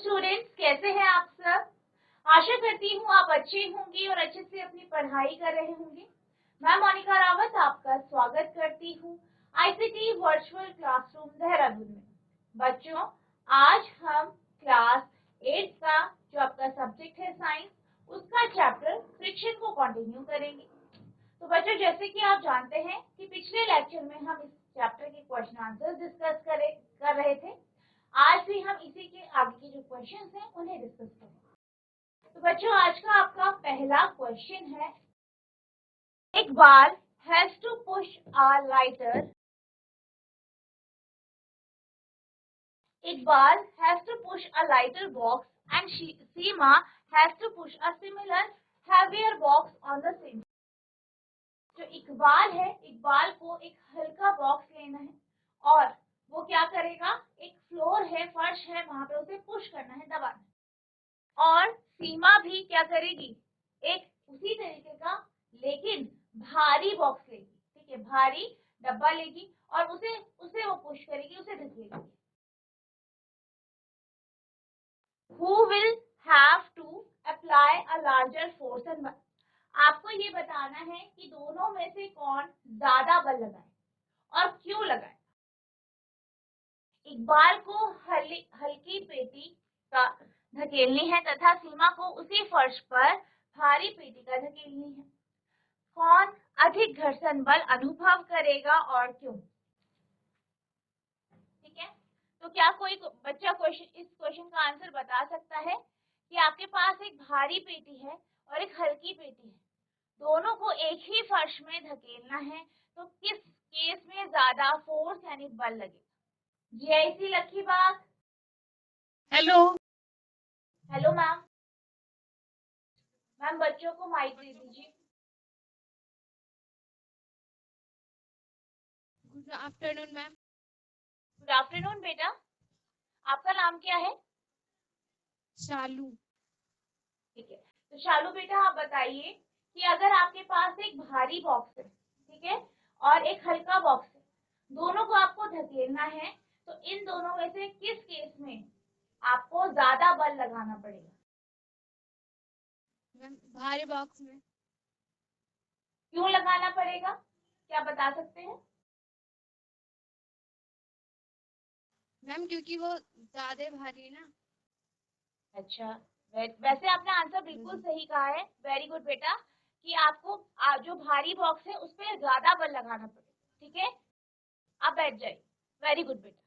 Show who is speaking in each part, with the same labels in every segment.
Speaker 1: Students, कैसे हैं आप सब। आशा करती हूँ आप अच्छे होंगे और अच्छे से अपनी पढ़ाई कर रहे होंगे। मैं मोनिका रावत आपका स्वागत करती हूँ आईसीटी वर्चुअल क्लासरूम देहरादून में। बच्चों, आज हम क्लास 8 का जो आपका सब्जेक्ट है साइंस, उसका चैप्टर फ्रिक्शन को कंटिन्यू करेंगे। तो बच्चों, जैसे कि आप जानते हैं कि पिछले लेक्चर में हम इस चैप्टर के क्वेश्चन आंसर डिस्कस कर रहे थे। आज भी हम इसी के आगे के जो क्वेश्चंस हैं उन्हें डिस्कस करेंगे। तो बच्चों, आज का आपका पहला क्वेश्चन है, एक ball has to push a lighter box and Seema has to push a similar heavier box on the same. जो इकबाल है, इकबाल को एक हल्का बॉक्स लेना है और वो क्या करेगा, एक फ्लोर है, फर्श है, वहां पे उसे पुश करना है, दबाना है। और सीमा भी क्या करेगी, एक उसी तरीके का लेकिन भारी बॉक्स लेगी, ठीक है, भारी डब्बा लेगी और उसे वो पुश करेगी, उसे धकेलेगी। Who will have to apply a larger force and आपको ये बताना है कि दोनों में से कौन ज्यादा बल लगाए और क्यों लगाए। इकबाल को हल्की पेटी का धकेलनी है तथा सीमा को उसी फर्श पर भारी पेटी का धकेलनी है। कौन अधिक घर्षण बल अनुभव करेगा और क्यों। ठीक है, तो क्या कोई बच्चा इस क्वेश्चन का आंसर बता सकता है कि आपके पास एक भारी पेटी है और एक हल्की पेटी है, दोनों को एक ही फर्श में धकेलना है, तो किस केस में ज्यादा फोर्स यानी बल लगेगा। जीआईसी लखी बात।
Speaker 2: Hello
Speaker 1: hello ma'am. मैम, बच्चों को माइक दे दीजिए।
Speaker 2: Good afternoon ma'am.
Speaker 1: Good afternoon बेटा, आपका नाम क्या है।
Speaker 2: शालू।
Speaker 1: ठीक है, तो शालू बेटा आप बताइए कि अगर आपके पास एक भारी बॉक्स है, ठीक है, और एक हल्का बॉक्स है, दोनों को आपको धकेलना है, तो इन दोनों में से किस केस में आपको ज्यादा बल लगाना पड़ेगा।
Speaker 2: मैम भारी बॉक्स में।
Speaker 1: क्यों लगाना पड़ेगा, क्या बता सकते हैं।
Speaker 2: मैम क्योंकि वो ज्यादा भारी है ना।
Speaker 1: अच्छा, वैसे आपने आंसर बिल्कुल सही कहा है, वेरी गुड बेटा, कि आपको जो भारी बॉक्स है उस पर ज्यादा बल लगाना पड़ेगा। ठीक है, आप बैठ जाइए, वेरी गुड बेटा।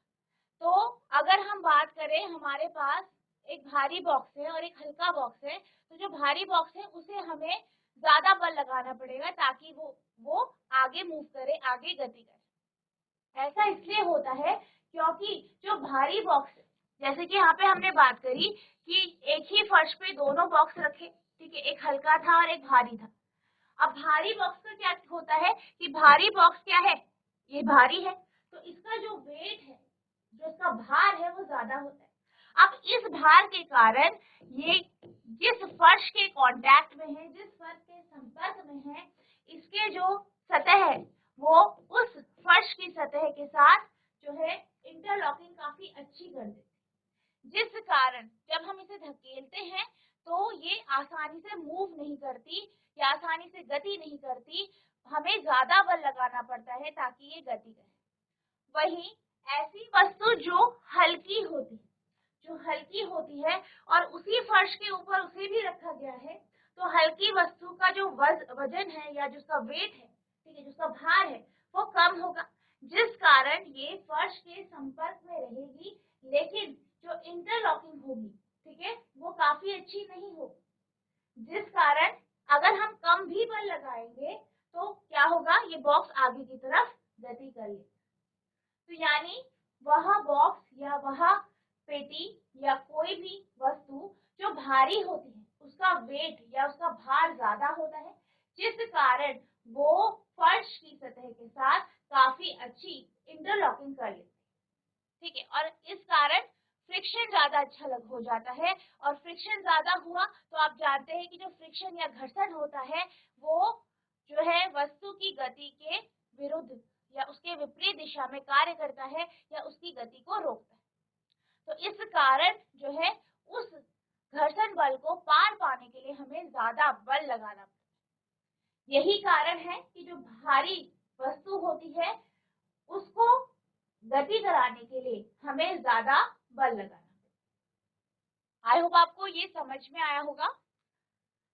Speaker 1: तो अगर हम बात करें, हमारे पास एक भारी बॉक्स है और एक हल्का बॉक्स है, तो जो भारी बॉक्स है उसे हमें ज्यादा बल लगाना पड़ेगा ताकि वो आगे मूव करे, आगे गति करे। ऐसा इसलिए होता है क्योंकि जो भारी बॉक्स है, जैसे कि यहाँ पे हमने बात करी कि एक ही फर्श पे दोनों बॉक्स रखे, ठीक है, एक हल्का था और एक भारी था। अब भारी बॉक्स का क्या होता है कि भारी बॉक्स क्या है, ये भारी है, तो इसका जो वेट है, जो इसका भार है, वो ज्यादा होता है। अब इस भार के कारण ये जिस फर्श के कांटेक्ट में है, जिस फर्श के संपर्क में है, इसके जो सतह है वो उस फर्श की सतह के साथ जो है इंटरलॉकिंग काफी अच्छी कर देती है, जिस कारण जब हम इसे धकेलते हैं तो ये आसानी से मूव नहीं करती या आसानी से गति नहीं करती, हमें ज्यादा बल लगाना पड़ता है ताकि ये गति करे। वहीं ऐसी वस्तु जो हल्की होती है और उसी फर्श के ऊपर उसे भी रखा गया है, तो हल्की वस्तु का जो वजन है या जो उसका वेट है, ठीक है, जो उसका भार है, वो कम होगा, जिस कारण ये फर्श के संपर्क में रहेगी, लेकिन जो इंटरलॉकिंग होगी, ठीक है, वो काफी अच्छी नहीं होगी, जिस कारण अगर हम कम भी बल लगाएंगे तो क्या होगा, ये बॉक्स आगे की तरफ गति कर लेगा। तो यानी वह बॉक्स या वह पेटी या कोई भी वस्तु जो भारी होती है, उसका वेट या उसका भार ज्यादा होता है, जिस कारण वो फर्श की सतह के साथ काफी अच्छी इंटरलॉकिंग कर लेती है। ठीक है, और इस कारण फ्रिक्शन ज्यादा अच्छा हो जाता है, और फ्रिक्शन ज्यादा हुआ तो आप जानते हैं कि जो फ्रिक्शन या घर्षण होता है वो जो है वस्तु की गति के विरुद्ध या उसके विपरीत दिशा में कार्य करता है या उसकी गति को रोकता है। तो इस कारण जो है उस घर्षण बल को पार पाने के लिए हमें ज्यादा बल लगाना पड़ता है। यही कारण है कि जो भारी वस्तु होती है उसको गति कराने के लिए हमें ज्यादा बल लगाना पड़ता है। आई होप आपको ये समझ में आया होगा।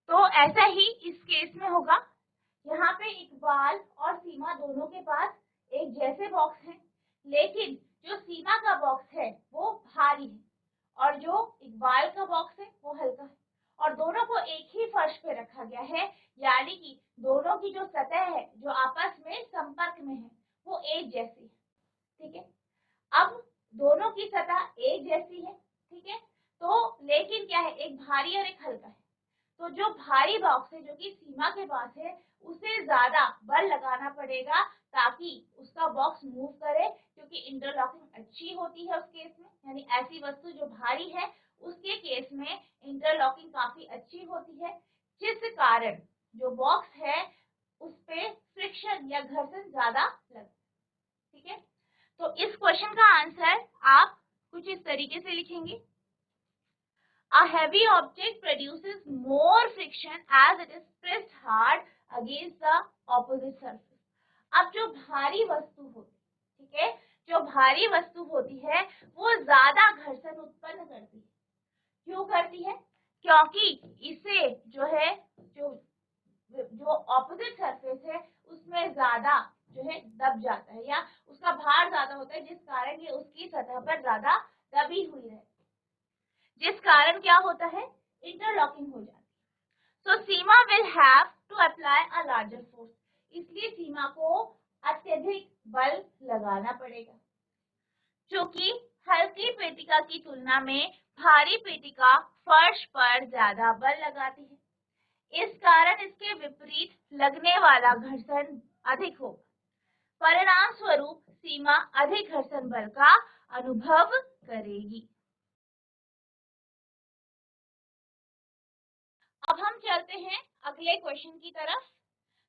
Speaker 1: तो ऐसा ही इस केस में होगा। यहाँ पे इकबाल और सीमा दोनों के पास एक जैसे बॉक्स हैं, लेकिन जो सीमा का बॉक्स है वो भारी है और जो इकबाल का बॉक्स है वो हल्का है, और दोनों को एक ही फर्श पे रखा गया है, यानी कि दोनों की जो सतह है जो आपस में संपर्क में है वो एक जैसी है। ठीक है, अब दोनों की सतह एक जैसी है। ठीक है, तो लेकिन क्या है, एक भारी और एक हल्का है। तो जो भारी बॉक्स है जो कि सीमा के पास है उसे ज्यादा बल लगाना पड़ेगा ताकि उसका बॉक्स मूव करे, क्योंकि इंटरलॉकिंग अच्छी होती है उस केस में, यानी ऐसी वस्तु जो भारी है उसके केस में इंटरलॉकिंग काफी अच्छी होती है, जिस कारण जो बॉक्स है उस पे फ्रिक्शन या घर्षण ज्यादा लगता है। ठीक है, तो इस क्वेश्चन का आंसर आप कुछ इस तरीके से लिखेंगे। A heavy object produces more friction as it is pressed hard against the opposite surface. अब जो भारी वस्तु होती है, ठीक है, जो भारी वस्तु होती है वो ज्यादा घर्षण उत्पन्न करती है। क्यों करती है? क्योंकि इसे जो है जो ऑपोजिट सरफेस है उसमें ज्यादा जो है दब जाता है या उसका भार ज्यादा होता है, जिस कारण ये उसकी सतह पर ज्यादा दबी हुई रहती है, जिस कारण क्या होता है, इंटरलॉकिंग हो जाती है। So Seema will have to apply a larger force, इसलिए सीमा को अत्यधिक बल लगाना पड़ेगा, जो कि हल्की पेटिका की तुलना में भारी पेटिका फर्श पर ज्यादा बल लगाती है। इस कारण इसके विपरीत लगने वाला घर्षण अधिक होगा। परिणाम स्वरूप सीमा अधिक घर्षण बल का अनुभव करेगी। अब हम चलते हैं अगले क्वेश्चन की तरफ।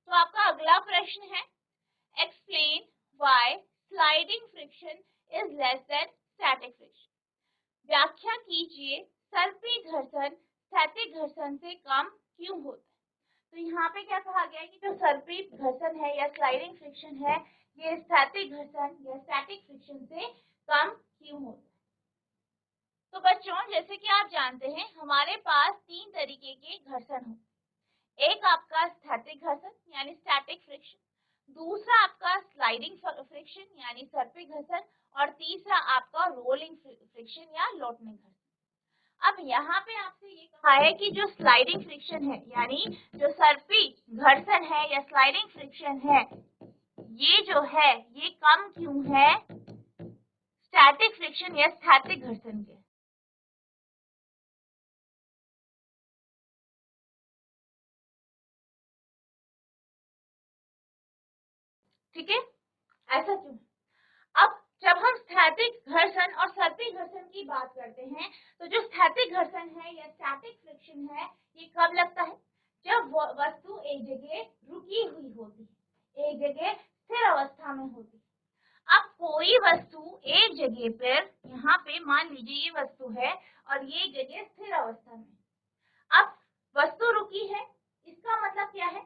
Speaker 1: तो आपका अगला प्रश्न है, explain why sliding friction is less than static friction. व्याख्या कीजिए सर्पी घर्षण स्थैतिक घर्षण से कम क्यों होता है। तो यहाँ पे क्या कहा गया है कि जो सर्पी घर्षण है या स्लाइडिंग फ्रिक्शन है ये स्थैतिक घर्षण या स्टैटिक फ्रिक्शन से कम क्यों होता है। तो बच्चों, जैसे कि आप जानते हैं हमारे पास तीन तरीके के घर्षण होते हैं। एक आपका स्थैतिक घर्षण यानी स्टैटिक फ्रिक्शन, दूसरा आपका स्लाइडिंग फ्रिक्शन यानी सर्पी घर्षण, और तीसरा आपका रोलिंग फ्रिक्शन या लौटने घर्षण। अब यहाँ पे आपसे ये कहा है कि जो स्लाइडिंग फ्रिक्शन है यानी जो सर्पी घर्षण है या स्लाइडिंग फ्रिक्शन है ये जो है ये कम क्यों है स्टैटिक फ्रिक्शन या स्थैतिक घर्षण के। ठीक है, ऐसा क्यों? अब जब हम स्थैतिक घर्षण और सर्पी घर्षण की बात करते हैं तो जो स्थैतिक घर्षण है या स्टैटिक फ्रिक्शन है ये कब लगता है, जब वस्तु एक जगह रुकी हुई होती है, एक जगह स्थिर अवस्था में होती है। अब कोई वस्तु एक जगह पर, यहाँ पे मान लीजिए ये वस्तु है और ये जगह स्थिर अवस्था में, अब वस्तु रुकी है, इसका मतलब क्या है,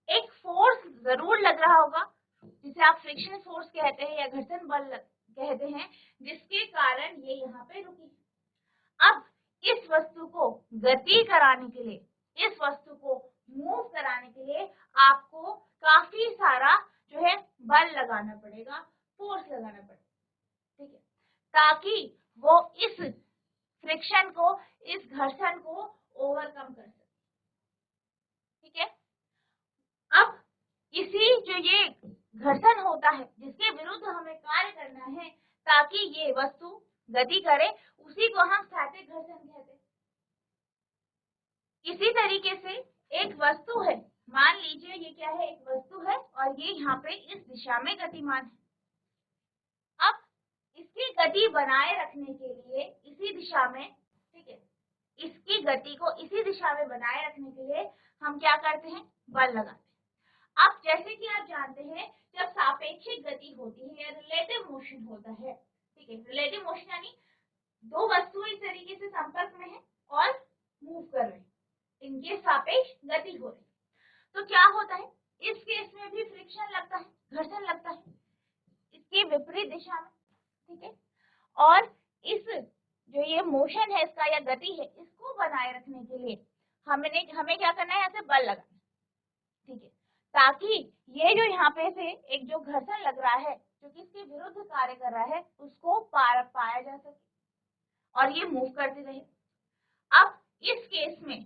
Speaker 1: एक फोर्स जरूर लग रहा होगा जिसे आप फ्रिक्शन फोर्स कहते हैं या घर्षण बल कहते हैं, जिसके कारण ये यहाँ पे रुकी। अब इस वस्तु को गति कराने के लिए, इस वस्तु को मूव कराने के लिए आपको काफी सारा जो है बल लगाना पड़ेगा, फोर्स लगाना पड़ेगा। ठीक है, ताकि वो इस फ्रिक्शन को, इस घर्षण को ओवरकम कर सके। ठीक है, अब इसी जो ये घर्षण होता है जिसके विरुद्ध हमें कार्य करना है ताकि ये वस्तु गति करे, उसी को हम स्थैतिक घर्षण कहते हैं। इसी तरीके से एक वस्तु है, मान लीजिए ये क्या है, एक वस्तु है और ये यहाँ पे इस दिशा में गतिमान है। अब इसकी गति बनाए रखने के लिए इसी दिशा में, ठीक है, इसकी गति को इसी दिशा में बनाए रखने के लिए हम क्या करते हैं, बल लगाते हैं। अब जैसे कि आप जानते हैं जब सापेक्षिक गति होती है या रिलेटिव मोशन होता है, ठीक है, रिलेटिव मोशन यानी दो वस्तु इस तरीके से संपर्क में है और मूव कर रहे हैं, इनके सापेक्ष गति हो रही है, तो क्या होता है, इस केस में भी फ्रिक्शन लगता है, घर्षण लगता है, इसकी विपरीत दिशा में, ठीक है। और इस जो ये मोशन है इसका या गति है, इसको बनाए रखने के लिए हमें क्या करना है, यहाँ से बल लगाना, ठीक है, ताकि ये जो यहाँ पे से एक जो घर्षण लग रहा है जो कि इसके विरुद्ध कार्य कर रहा है उसको पाया जा सके और ये मूव करते रहे। अब इस केस में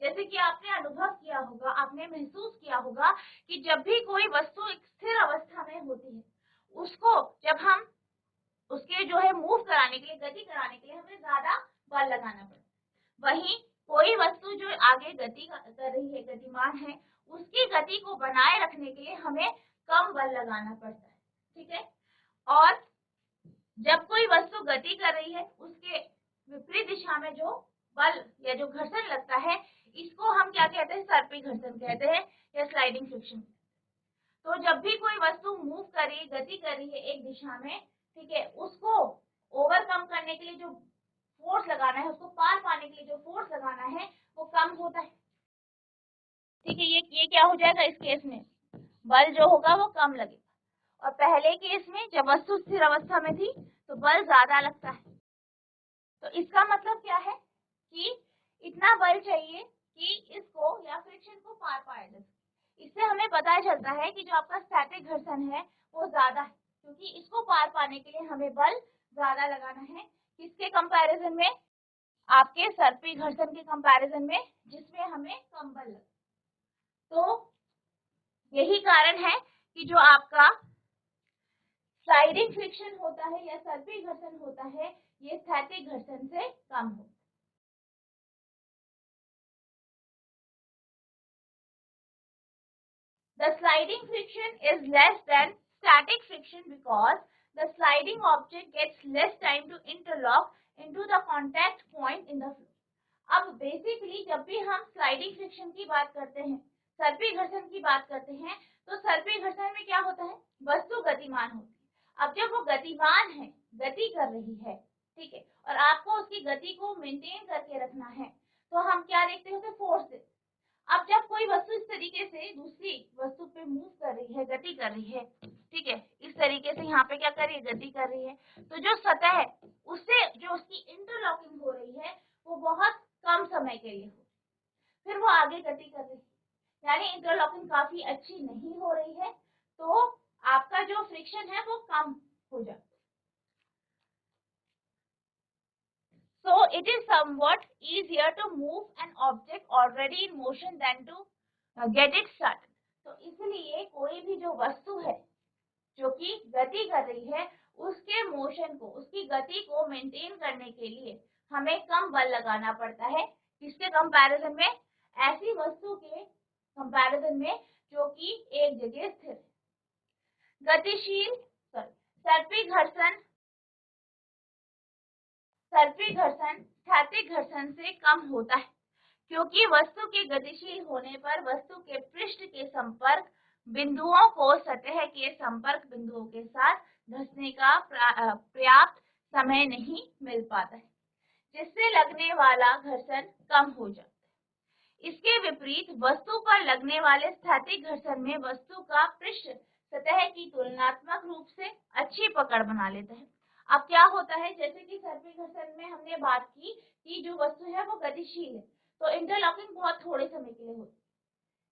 Speaker 1: जैसे कि आपने अनुभव किया होगा, आपने महसूस किया होगा कि जब भी कोई वस्तु एक स्थिर अवस्था में होती है, उसको जब हम उसके जो है मूव कराने के लिए, गति कराने के लिए हमें ज्यादा बल लगाना पड़ता है। वहीं कोई वस्तु जो आगे गति कर रही है, गतिमान है, उसकी गति को बनाए रखने के लिए हमें कम बल लगाना पड़ता है, ठीक है। और जब कोई वस्तु गति कर रही है, उसके विपरीत दिशा में जो बल या जो घर्षण लगता है, इसको हम क्या कहते हैं, सर्पी घर्षण कहते हैं या स्लाइडिंग फ्रिक्शन। तो जब भी कोई वस्तु मूव कर रही है, गति कर रही है एक दिशा में, ठीक है, उसको ओवरकम करने के लिए जो फोर्स लगाना है, उसको पार पाने के लिए जो फोर्स लगाना है वो कम होता है, ठीक है। ये क्या हो जाएगा, इस केस में बल जो होगा वो कम लगेगा, और पहले केस में जब वस्तु स्थिर अवस्था में थी तो बल ज्यादा लगता है। तो इसका मतलब क्या है कि इतना बल चाहिए कि इसको या फ्रिक्शन को पार पाया जा सके। इससे हमें पता चलता है कि जो आपका स्टैटिक घर्षण है वो ज्यादा है, क्योंकि इसको पार पाने के लिए हमें बल ज्यादा लगाना है, किसके कंपैरिजन में, आपके सर्पी घर्षण के कंपैरिजन में, जिसमें हमें कम बल लगा। तो यही कारण है कि जो आपका स्लाइडिंग फ्रिक्शन होता है या सर्पी घर्षण होता है, ये स्थैतिक घर्षण से कम हो। The sliding friction is less than static friction because the sliding object gets less time to interlock into the contact point in the flow. अब बेसिकली जब भी हम स्लाइडिंग फ्रिक्शन की बात करते हैं, सर्पी घर्षण की बात करते हैं, तो सर्पी घर्षण में क्या होता है, वस्तु गतिमान होती है। अब जब वो गतिमान है, गति कर रही है, ठीक है, और आपको उसकी गति को मेंटेन करके रखना है, तो हम क्या देखते हैं, फोर्स देते हैं। अब जब कोई वस्तु इस तरीके से दूसरी वस्तु पे मूव कर रही है, गति कर रही है, ठीक है, इस तरीके से यहाँ पे क्या कर रही है, गति कर रही है, तो जो सतह है उससे जो उसकी इंटरलॉकिंग हो रही है वो बहुत कम समय के लिए हो, फिर वो आगे गति कर रही है, यानी इंटरलॉकिंग काफी अच्छी नहीं हो रही है, तो आपका जो फ्रिक्शन है वो कम हो जाता है। So it is somewhat easier to move an object already in motion than to get it started. तो इसलिए कोई भी जो वस्तु है जो कि गति कर रही है, उसके मोशन को, उसकी गति को मेंटेन करने के लिए हमें कम बल लगाना पड़ता है, किसके कंपैरिजन में, ऐसी वस्तु के कंपैरिजन में जो कि एक जगह स्थिर, गतिशील सर्पी घर्षण स्थैतिक घर्षण से कम होता है, क्योंकि वस्तु के गतिशील होने पर वस्तु के पृष्ठ के संपर्क बिंदुओं को सतह के संपर्क बिंदुओं के साथ घसने का पर्याप्त समय नहीं मिल पाता है, जिससे लगने वाला घर्षण कम हो जाता है। इसके विपरीत वस्तु पर लगने वाले स्थैतिक घर्षण में वस्तु का पृष्ठ सतह की तुलनात्मक रूप से अच्छी पकड़ बना लेता है। अब क्या होता है, जैसे कि सर्पी घर्षण में हमने बात की कि जो वस्तु है वो गतिशील है, तो इंटरलॉकिंग बहुत थोड़े समय के लिए होती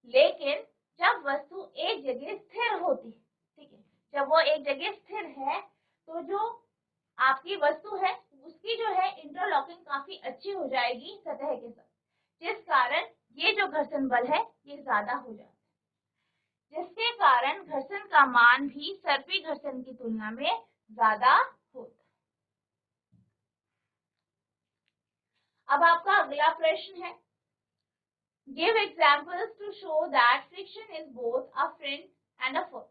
Speaker 1: है, लेकिन जब वस्तु एक जगह स्थिर होती है, ठीक है, जब वो एक जगह स्थिर है, तो जो आपकी वस्तु है उसकी जो है इंटरलॉकिंग काफी अच्छी हो जाएगी सतह के साथ, जिस कारण ये जो घर्षण बल है ये ज्यादा हो जाता है, जिसके कारण घर्षण का मान भी सर्पी घर्षण की तुलना में ज्यादा होता है। अब आपका अगला प्रश्न है, give examples to show that friction is both a friend and a foe.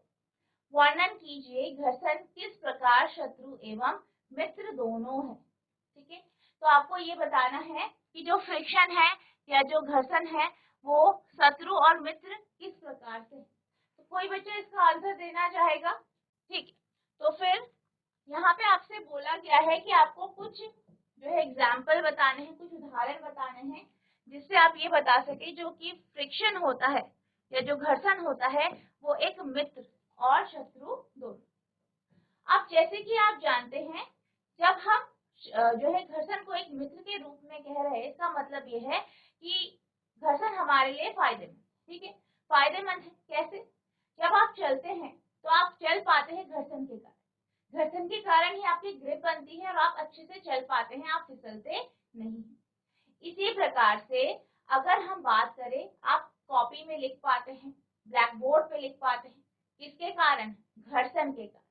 Speaker 1: वर्णन कीजिए घर्षण किस प्रकार शत्रु एवं मित्र दोनों है, ठीक है। तो आपको ये बताना है कि जो फ्रिक्शन है या जो घर्षण है वो शत्रु और मित्र किस प्रकार से, तो कोई बच्चा इसका आंसर देना चाहेगा, ठीक है। तो फिर यहाँ पे आपसे बोला गया है कि आपको कुछ जो है एग्जाम्पल बताने हैं, कुछ उदाहरण बताने हैं जिससे आप ये बता सके जो कि फ्रिक्शन होता है या जो घर्षण होता है वो एक मित्र और शत्रु दोनों। अब जैसे कि आप जानते हैं जब हम जो है घर्षण को एक मित्र के रूप में कह रहे हैं, इसका मतलब ये है कि घर्षण हमारे लिए फायदेमंद, ठीक है, फायदेमंद है। कैसे? जब आप चलते हैं तो आप चल पाते हैं घर्षण के कारण, घर्षण के कारण ही आपकी ग्रिप बनती है और आप अच्छे से चल पाते हैं, आप फिसलते नहीं। इसी प्रकार से अगर हम बात करें, आप कॉपी में लिख पाते हैं, ब्लैक बोर्ड पे लिख पाते हैं, किसके कारण? घर्षण के कारण,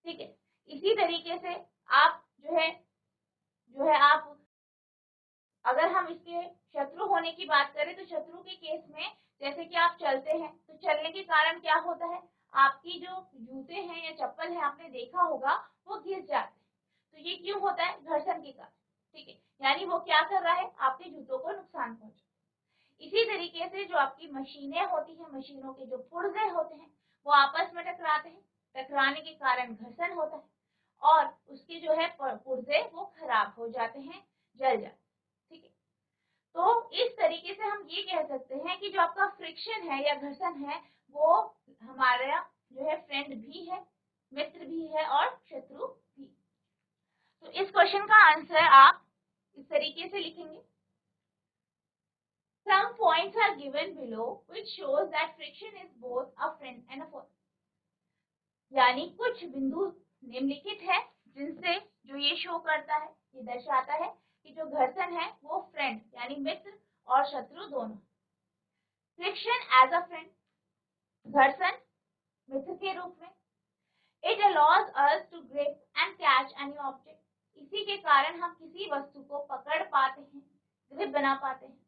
Speaker 1: ठीक है। इसी तरीके से आप जो है आप अगर हम इसके शत्रु होने की बात करें तो शत्रु के केस में जैसे कि आप चलते हैं तो चलने के कारण क्या होता है, आपकी जो जूते हैं या चप्पल है आपने देखा होगा वो घिस जाते हैं। तो ये क्यों होता है? घर्षण के कारण, ठीक है। यानी वो क्या कर रहा है? आपके जूतों को नुकसान पहुंचा। इसी तरीके से जो आपकी मशीनें होती हैं, मशीनों के जो पुर्जे होते हैं वो आपस में टकराते हैं, टकराने के कारण घर्षण होता है और उसके जो है पुर्जे वो खराब हो जाते हैं, जल जाते हैं, ठीक है। तो इस तरीके से हम ये कह सकते हैं कि जो आपका फ्रिक्शन है या घर्षण है वो हमारा जो है फ्रेंड भी है, मित्र भी है और शत्रु भी। तो इस क्वेश्चन का आंसर आप इस तरीके से लिखेंगे। Some points are given below which shows that friction is both a friend and a foe. यानी कुछ बिंदु निम्नलिखित है जिनसे जो ये शो करता है, ये दर्शाता है कि जो घर्षण है वो फ्रेंड यानी मित्र और शत्रु दोनों। फ्रिक्शन एज अ फ्रेंड, घर्षण मित्र के रूप में। It allows us to grip and catch any object, इसी के कारण हम किसी वस्तु को पकड़ पाते हैं, ग्रिप बना पाते हैं।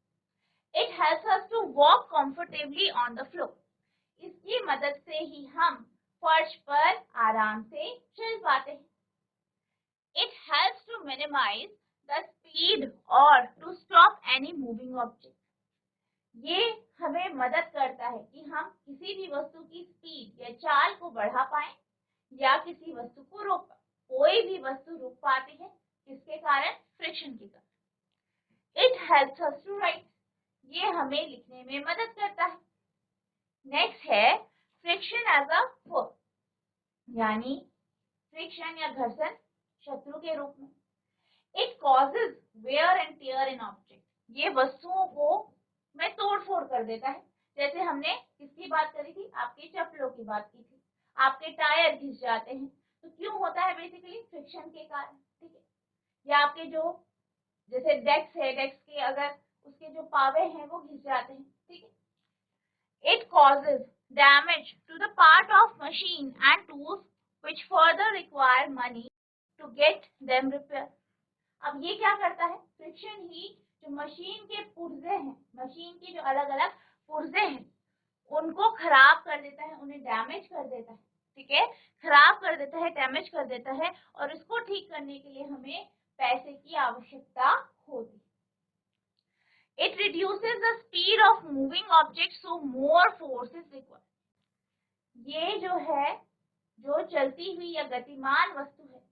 Speaker 1: It helps us to walk comfortably on the floor, इसकी मदद से ही हम फर्श पर आराम से चल पाते हैं। It helps to minimise the speed और to stop any moving object, ये हमें मदद करता है कि हम किसी भी वस्तु की स्पीड या चाल को बढ़ा पाए या किसी वस्तु को रोक पाए। कोई भी वस्तु रुक पाती है किसके कारण? फ्रिक्शन के कारण। It helps us to write, ये हमें लिखने में मदद करता है। नेक्स्ट है फ्रिक्शन एज अ फोe, यानी फ्रिक्शन या घर्षण शत्रु के रूप में। It causes wear and tear in object, ये वस्तुओं को में तोड़ फोड़ कर देता है। जैसे हमने किसकी बात करी थी? आपके चप्पलों की बात की थी, आपके टायर घिस जाते हैं तो क्यों होता है? बेसिकली फ्रिक्शन के कारण, ठीक है। या आपके जो जैसे डेस्क है, डेस्क के अगर उसके जो पावे हैं वो घिस जाते हैं, ठीक है। It causes damage to the part of machine and tools which further require money to get them repair. अब ये क्या करता है? फ्रिक्शन ही जो मशीन के पुर्जे हैं, मशीन की जो अलग अलग पुर्जे हैं उनको खराब कर देता है, उन्हें डैमेज कर देता है, ठीक है, खराब कर देता है, डैमेज कर देता है और इसको ठीक करने के लिए हमें पैसे की आवश्यकता होती है। It reduces the speed of moving object so more force is required, ये जो है जो चलती हुई या गतिमान वस्तु है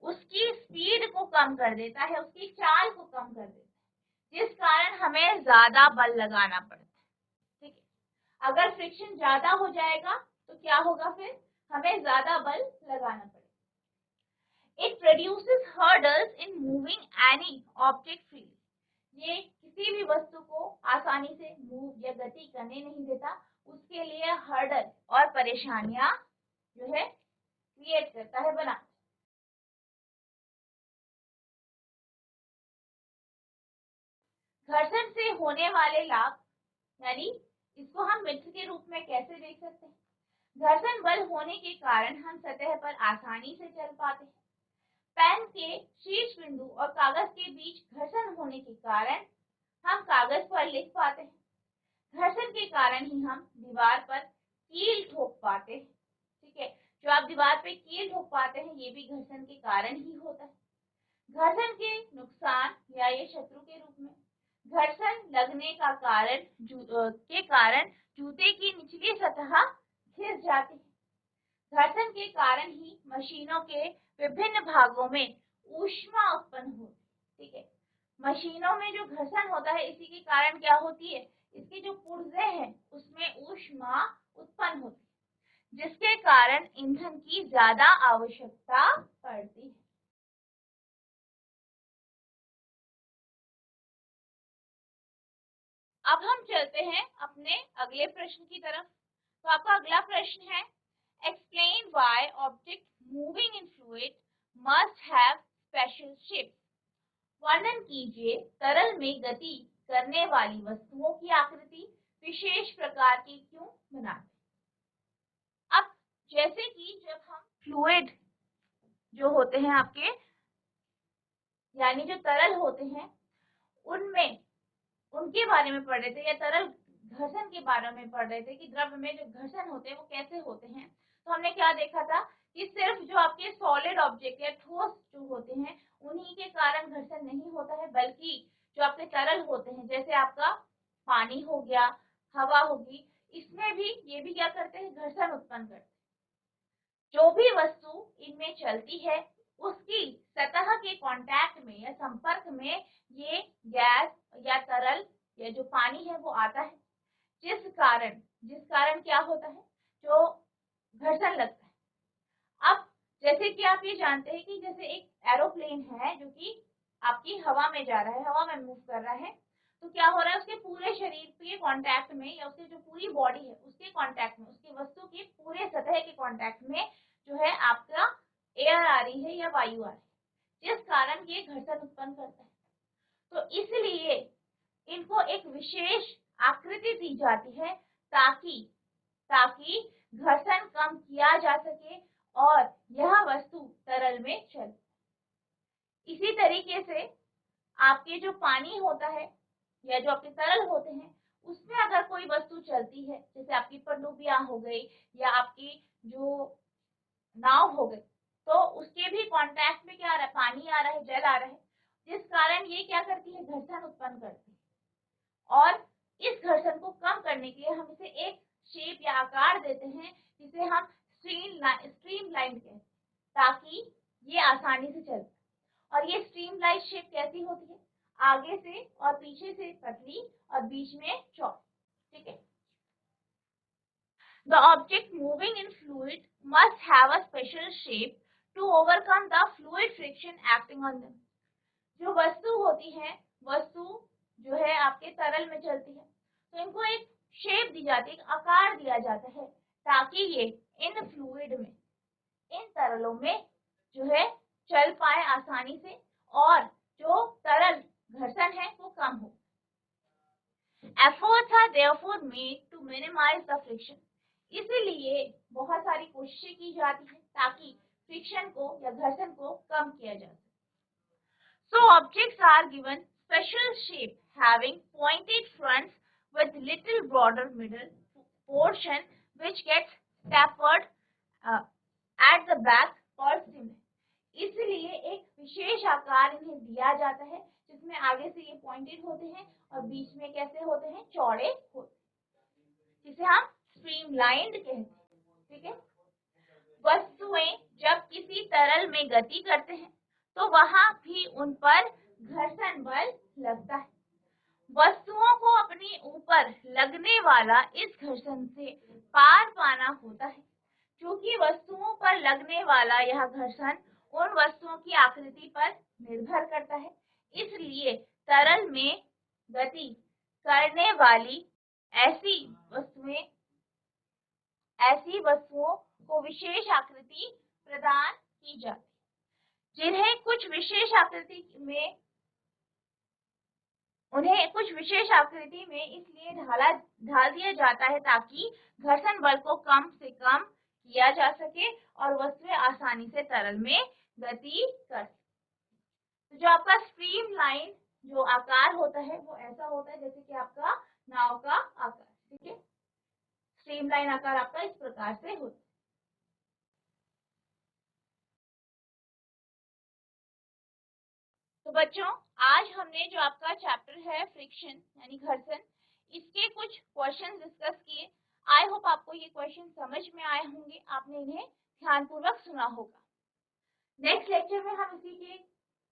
Speaker 1: उसकी स्पीड को कम कर देता है, उसकी चाल को कम कर देता है, जिस कारण हमें ज्यादा बल लगाना पड़ता है, ठीक है। अगर फ्रिक्शन ज्यादा हो जाएगा तो क्या होगा? फिर हमें ज्यादा बल लगाना पड़ेगा। It produces hurdles in moving any object freely, ये किसी भी वस्तु को आसानी से मूव या गति करने नहीं देता, उसके लिए हर्डल और परेशानियां जो है क्रिएट करता है, बनाता है। घर्षण से होने वाले लाभ, यानी इसको हम मित्र के रूप में कैसे देख सकते हैं? घर्षण बल होने के कारण हम सतह पर आसानी से चल पाते हैं। पेन के शीर्ष बिंदु और कागज के बीच घर्षण होने के कारण हम कागज पर लिख पाते हैं। घर्षण के कारण ही हम दीवार पर कील ठोक पाते हैं, ठीक है। जो आप दीवार पे कील ठोक पाते हैं ये भी घर्षण के कारण ही होता है। घर्षण के नुकसान या ये शत्रु के रूप में, घर्षण लगने का कारण जूते की निचली सतह घिस जाती है। घर्षण के कारण ही मशीनों के विभिन्न भागों में ऊष्मा उत्पन्न होती है। ठीक है, मशीनों में जो घर्षण होता है इसी के कारण क्या होती है, इसके जो पुर्जे हैं उसमें ऊष्मा उत्पन्न होती है, जिसके कारण ईंधन की ज्यादा आवश्यकता पड़ती है। अब हम चलते हैं अपने अगले प्रश्न की तरफ। तो आपका अगला प्रश्न है, explain why object moving in fluid must have special shape. वर्णन कीजिए तरल में गति करने वाली वस्तुओं की आकृति विशेष प्रकार की क्यों बनाते। अब जैसे कि जब हम फ्लूइड जो होते हैं आपके, यानी जो तरल होते हैं, उनमें उनके बारे में पढ़ रहे थे, या तरल घर्षण के बारे में पढ़ रहे थे कि द्रव्य में जो घर्षण होते हैं वो कैसे होते हैं, तो हमने क्या देखा था कि सिर्फ जो आपके सॉलिड ऑब्जेक्ट या ठोस जो होते हैं उन्हीं के कारण घर्षण नहीं होता है, बल्कि जो आपके तरल होते हैं जैसे आपका पानी हो गया, हवा होगी, इसमें भी ये भी क्या करते हैं, घर्षण उत्पन्न करते हैं। जो भी वस्तु इनमें चलती है उसकी सतह के कांटेक्ट में या संपर्क में ये गैस या तरल या जो पानी है वो आता है, जिस कारण क्या होता है, जो घर्षण लगता है। अब जैसे कि आप ये जानते हैं कि जैसे एक एरोप्लेन है जो कि आपकी हवा में जा रहा है, हवा में मूव कर रहा है, तो क्या हो रहा है, उसके पूरे शरीर के कांटेक्ट में या उसकी जो पूरी बॉडी है उसके कांटेक्ट में, उसकी वस्तु के पूरे सतह के कांटेक्ट में जो है आपका एयर आ रही है या वायु आ रही है, जिस कारण ये घर्षण उत्पन्न करता है। तो इसलिए इनको एक विशेष आकृति दी जाती है ताकि घर्षण कम किया जा सके और यह वस्तु तरल में चले। इसी तरीके से आपके जो पानी होता है या जो आपके तरल होते हैं उसमें अगर कोई वस्तु चलती है, जैसे आपकी पनडुब्बियां हो गई या आपकी जो नाव हो गई, तो उसके भी कांटेक्ट में क्या आ रहा है, पानी आ रहा है, जल आ रहा है, जिस कारण ये क्या करती है, घर्षण उत्पन्न करती है। और इस घर्षण को कम करने के लिए हम इसे एक शेप या आकार देते हैं जिसे हम स्ट्रीमलाइन कहते हैं, ताकि ये आसानी से चले। और ये स्ट्रीमलाइन शेप कैसी होती है, आगे से और पीछे से पतली और बीच में चौड़ी। ठीक है, The object moving in fluid must have a special shape to overcome the fluid friction acting on them. जो वस्तु होती है, वस्तु जो है आपके तरल में चलती है, तो इनको एक शेप दी जाती है, एक आकार दिया जाता है, ताकि ये इन फ्लूइड में, इन तरलों में जो है चल पाए आसानी से और जो तरल घर्षण है वो कम हो। Efforts are therefore made to minimize the friction. इसीलिए बहुत सारी कोशिशें की जाती है ताकि फ्रिक्शन को या घर्षण को कम किया जा सके। So objects are given special shape having pointed fronts with little broader middle portion which gets tapered at the back or stem. इसलिए एक विशेष आकार इन्हें दिया जाता है जिसमें आगे से ये पॉइंटेड होते हैं और बीच में कैसे होते हैं, चौड़े होते हैं, जिसे हम स्ट्रीमलाइंड कहते हैं। ठीक है, वस्तुएं जब किसी तरल में गति करते हैं तो वहां भी उन पर घर्षण बल लगता है। वस्तुओं को अपने ऊपर लगने वाला इस घर्षण से पार पाना होता है। क्योंकि वस्तुओं पर लगने वाला यह घर्षण उन वस्तुओं की आकृति पर निर्भर करता है, इसलिए तरल में गति करने वाली ऐसी वस्तुओं को विशेष आकृति प्रदान की जाती है, उन्हें कुछ विशेष आकृति में इसलिए ढाल दिया जाता है ताकि घर्षण बल को कम से कम किया जा सके और वस्तुएं आसानी से तरल में गति कर सके। तो जो आपका स्ट्रीमलाइन जो आकार होता है वो ऐसा होता है जैसे कि आपका नाव का आकार। ठीक है, स्ट्रीमलाइन आकार आपका इस प्रकार से होता है। तो बच्चों, आज हमने जो आपका चैप्टर है फ्रिक्शन यानी घर्षण, इसके कुछ क्वेश्चन डिस्कस किए। आई होप आपको ये क्वेश्चन समझ में आए होंगे, आपने इन्हें ध्यानपूर्वक सुना होगा। नेक्स्ट लेक्चर में हम इसी के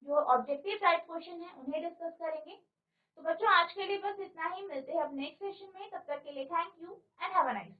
Speaker 1: जो ऑब्जेक्टिव टाइप क्वेश्चन है उन्हें डिस्कस करेंगे। तो बच्चों आज के लिए बस इतना ही, मिलते हैं अब नेक्स्ट सेशन में, तब तक के लिए thank you and have a nice